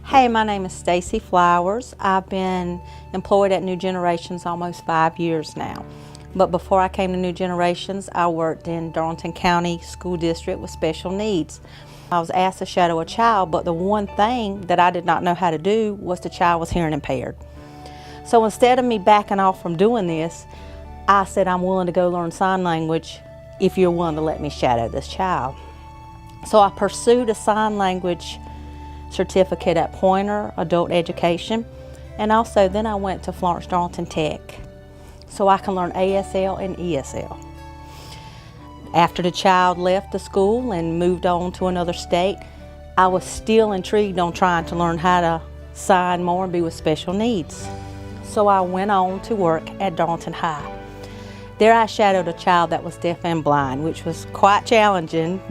Hey, my name is Stacey Flowers. I've been employed at New Generations almost 5 years now. But before I came to New Generations, I worked in Darlington County School District with special needs. I was asked to shadow a child, but the one thing that I did not know how to do was the child was hearing impaired. So instead of me backing off from doing this, I said I'm willing to go learn sign language if you're willing to let me shadow this child. So I pursued a sign language certificate at Pointer Adult Education, and also then I went to Florence Darlington Tech so I can learn ASL and ESL. After the child left the school and moved on to another state, I was still intrigued on trying to learn how to sign more and be with special needs. So I went on to work at Darlington High. There I shadowed a child that was deaf and blind, which was quite challenging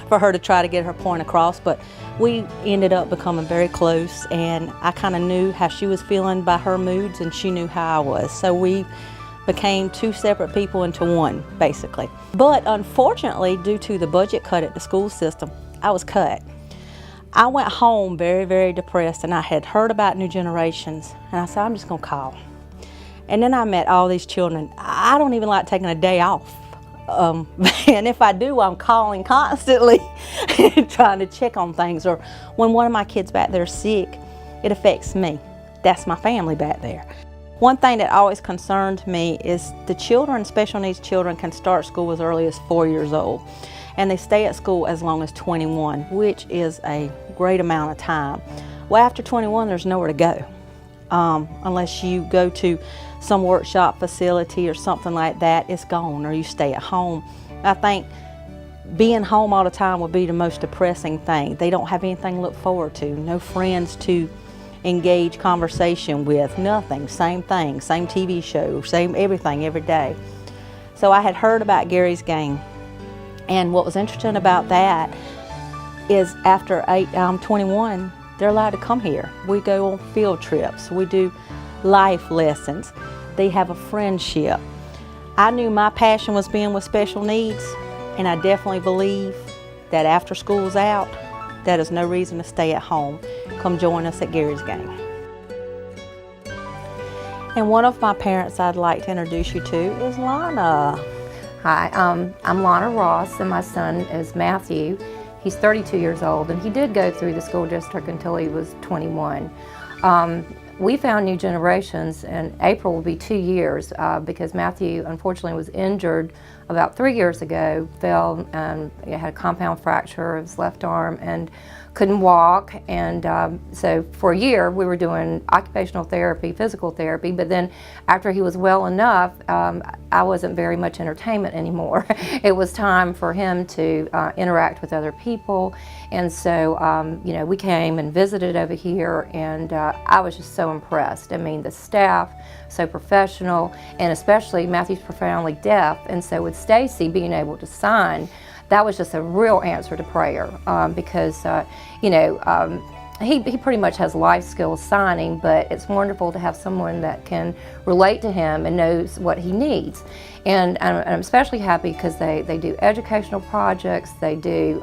for her to try to get her point across, but we ended up becoming very close, and I kind of knew how she was feeling by her moods and she knew how I was. So we became two separate people into one, basically. But unfortunately, due to the budget cut at the school system, I was cut. I went home very, very depressed, and I had heard about New Generations, and I said, I'm just gonna call. And then I met all these children. I don't even like taking a day off. And if I do, I'm calling constantly, trying to check on things. Or when one of my kids back there is sick, it affects me. That's my family back there. One thing that always concerned me is the children, special needs children, can start school as early as 4 years old. And they stay at school as long as 21, which is a great amount of time. Well, after 21, there's nowhere to go. Unless you go to some workshop facility or something like that, it's gone, or you stay at home. I think being home all the time would be the most depressing thing. They don't have anything to look forward to, no friends to engage conversation with, nothing, same thing, same TV show, same everything every day. So I had heard about Gary's Game, and what was interesting about that is after 21, they're allowed to come here. We go on field trips. We do life lessons. They have a friendship. I knew my passion was being with special needs, and I definitely believe that after school's out, that is no reason to stay at home. Come join us at Gary's Game. And one of my parents I'd like to introduce you to is Lana. Hi, I'm Lana Ross, and my son is Matthew. He's 32 years old, and he did go through the school district until he was 21. We found New Generations, and April will be 2 years because Matthew unfortunately was injured about 3 years ago, fell and had a compound fracture of his left arm and couldn't walk. And so for a year we were doing occupational therapy, physical therapy, but then after he was well enough, I wasn't very much entertainment anymore. It was time for him to interact with other people. And so, you know, we came and visited over here, and I was just so impressed. I mean, the staff, so professional, and especially Matthew's profoundly deaf, and so with Stacey being able to sign, that was just a real answer to prayer because, you know, he pretty much has life skills signing, but it's wonderful to have someone that can relate to him and knows what he needs. And I'm especially happy because they do educational projects, they do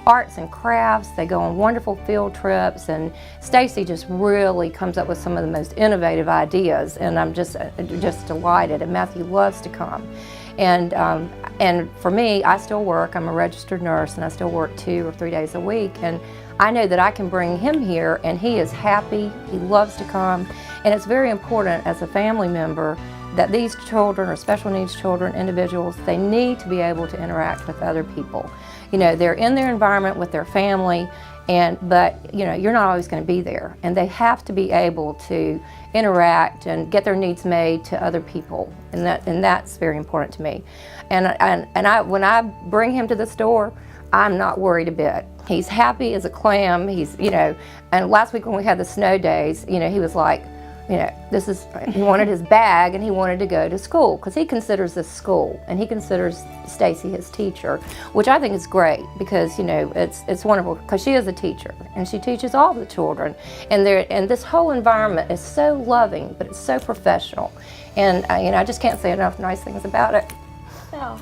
arts and crafts, they go on wonderful field trips, and Stacey just really comes up with some of the most innovative ideas, and I'm just delighted, and Matthew loves to come. And for me, I still work. I'm a registered nurse, and I still work 2 or 3 days a week, and I know that I can bring him here, and he is happy, he loves to come, and it's very important as a family member that these children, or special needs children, individuals, they need to be able to interact with other people. You know, they're in their environment with their family, but you know, you're not always going to be there, and they have to be able to interact and get their needs made to other people, and that's very important to me. And when I bring him to the store, I'm not worried a bit. He's happy as a clam. He's, you know, and last week when we had the snow days, you know, he was like, you know, he wanted his bag and he wanted to go to school because he considers this school, and he considers Stacey his teacher, which I think is great because, you know, it's wonderful because she is a teacher and she teaches all the children, and this whole environment is so loving, but it's so professional, and you know, I just can't say enough nice things about it. Oh.